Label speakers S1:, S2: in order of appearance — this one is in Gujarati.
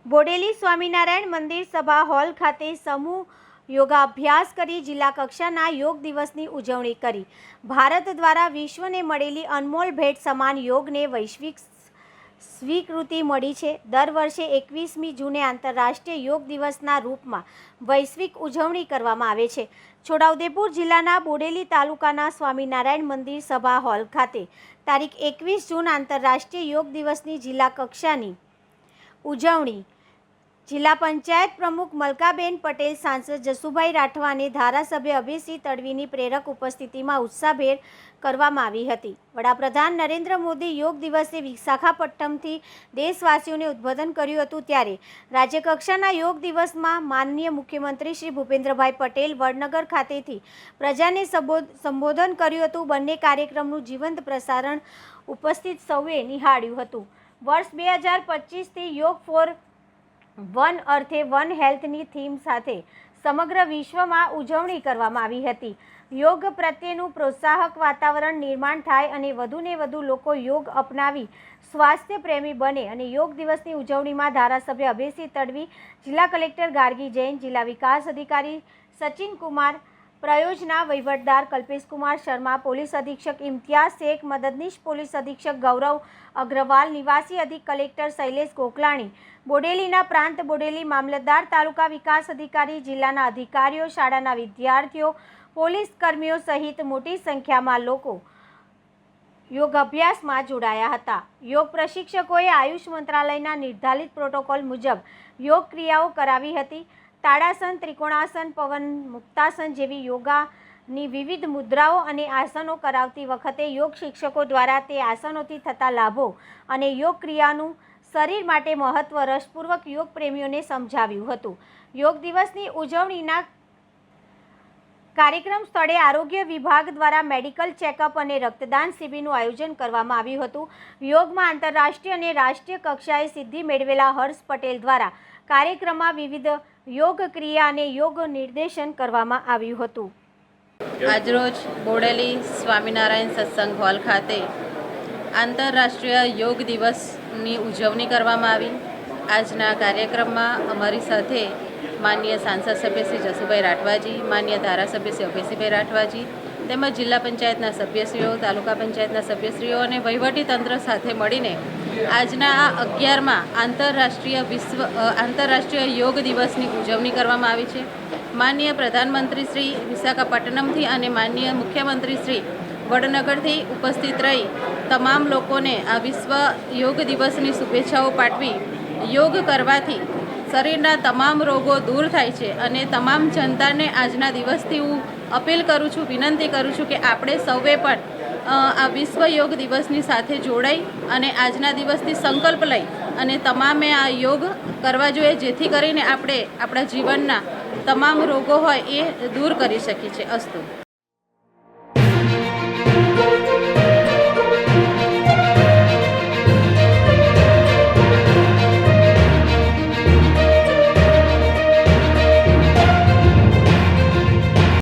S1: બોડેલી સ્વામિનારાયણ મંદિર સભા હોલ ખાતે સમૂહ યોગાભ્યાસ કરી જિલ્લા કક્ષાના યોગ દિવસની ઉજવણી કરી। ભારત દ્વારા વિશ્વને મળેલી અનમોલ ભેટ સમાન યોગને વૈશ્વિક સ્વીકૃતિ મળી છે। દર વર્ષે 21મી જૂને આંતરરાષ્ટ્રીય યોગ દિવસના રૂપમાં વૈશ્વિક ઉજવણી કરવામાં આવે છે। છોટાઉદેપુર જિલ્લાના બોડેલી તાલુકાના સ્વામિનારાયણ મંદિર સભા હોલ ખાતે તારીખ 21 જૂન આંતરરાષ્ટ્રીય યોગ દિવસની જિલ્લા કક્ષાની ઉજવણી જિલ્લા પંચાયત પ્રમુખ મલકાબેન પટેલ, સાંસદ જસુભાઈ રાઠવા અને ધારાસભ્ય અભયસિંહ તડવીની પ્રેરક ઉપસ્થિતિમાં ઉત્સાહભેર કરવામાં આવી હતી। વડાપ્રધાન નરેન્દ્ર મોદી યોગ દિવસે વિશાખાપટ્ટનમથી દેશવાસીઓને ઉદ્બોધન કર્યું હતું, ત્યારે રાજ્યકક્ષાના યોગ દિવસમાં માનનીય મુખ્યમંત્રી શ્રી ભૂપેન્દ્રભાઈ પટેલ વડનગર ખાતેથી પ્રજાને સંબોધન કર્યું હતું। બંને કાર્યક્રમનું જીવંત પ્રસારણ ઉપસ્થિત સૌએ નિહાળ્યું હતું। વર્ષ 2025થી યોગ ફોર વન અર્થે વન હેલ્થની થીમ સાથે સમગ્ર વિશ્વમાં ઉજવણી કરવામાં આવી હતી। યોગ પ્રત્યેનું પ્રોત્સાહક વાતાવરણ નિર્માણ થાય અને વધુને વધુ લોકો યોગ અપનાવી સ્વાસ્થ્ય પ્રેમી બને અને યોગ દિવસની ઉજવણીમાં ધારાસભ્ય અભયસિંહ તડવી, જિલ્લા કલેક્ટર ગાર્ગી જૈન, જિલ્લા વિકાસ અધિકારી સચિન કુમાર, પ્રયોજના વહીવટદાર કલ્પેશકુમાર શર્મા, પોલીસ અધિક્ષક ઇમ્તિયાઝ શેખ, મદદનીશ પોલીસ અધિક્ષક ગૌરવ અગ્રવાલ, નિવાસી અધિક કલેક્ટર શૈલેષ ગોકલાણી, બોડેલીના પ્રાંત બોડેલી મામલતદાર, તાલુકા વિકાસ અધિકારી, જિલ્લાના અધિકારીઓ, શાળાના વિદ્યાર્થીઓ, પોલીસ કર્મીઓ સહિત મોટી સંખ્યામાં લોકો યોગ અભ્યાસમાં જોડાયા હતા। યોગ પ્રશિક્ષકોએ આયુષ મંત્રાલયના નિર્ધારિત પ્રોટોકોલ મુજબ યોગ ક્રિયાઓ કરાવી હતી। તાડાસન, ત્રિકોણાસન, પવન મુક્તાસન જેવી યોગાની વિવિધ મુદ્રાઓ અને આસનો કરાવતી વખતે યોગ શિક્ષકો દ્વારા તે આસનોથી થતા લાભો અને યોગ ક્રિયાનું શરીર માટે મહત્વ રસપૂર્વક યોગ પ્રેમીઓને સમજાવ્યું હતું। યોગ દિવસની ઉજવણીના કાર્યક્રમ સ્થળે આરોગ્ય વિભાગ દ્વારા મેડિકલ ચેકઅપ અને રક્તદાન શિબિરનું આયોજન કરવામાં આવ્યું હતું। યોગમાં આંતરરાષ્ટ્રીય અને રાષ્ટ્રીય કક્ષાએ સિદ્ધિ મેળવેલા હર્ષ પટેલ દ્વારા કાર્યક્રમમાં વિવિધ યોગ ક્રિયા અને યોગ નિર્દેશન કરવામાં આવ્યું હતું।
S2: આજરોજ બોડેલી સ્વામિનારાયણ સત્સંગ હોલ ખાતે આંતરરાષ્ટ્રીય યોગ દિવસની ઉજવણી કરવામાં આવી। આજના કાર્યક્રમમાં અમારી સાથે માનનીય સાંસદ સભ્ય શ્રી જસુભાઈ રાઠવાજી, માનનીય ધારાસભ્ય શ્રી અભયસિંહભાઈ રાઠવાજી તેમજ જિલ્લા પંચાયતના સભ્યશ્રીઓ, તાલુકા પંચાયતના સભ્યશ્રીઓ અને વહીવટી તંત્ર સાથે મળીને આજના આ 11મા આંતરરાષ્ટ્રીય યોગ દિવસની ઉજવણી કરવામાં આવી છે। માનનીય પ્રધાનમંત્રી શ્રી વિશાખાપટ્ટનમથી અને માનનીય મુખ્યમંત્રી શ્રી વડનગરથી ઉપસ્થિત રહી તમામ લોકોને આ વિશ્વ યોગ દિવસની શુભેચ્છાઓ પાઠવી યોગ કરવાથી શરીરના તમામ રોગો દૂર થાય છે અને તમામ જનતાને આજના દિવસથી હું અપીલ કરું છું, વિનંતી કરું છું કે આપણે સૌએ પણ આ વિશ્વ યોગ દિવસની સાથે જોડાઈ અને આજના દિવસથી સંકલ્પ લઈ અને તમામે આ યોગ કરવા જોઈએ, જેથી કરીને આપણે આપણા જીવનના તમામ રોગો હોય એ દૂર કરી શકીએ છીએ। અસ્તુ।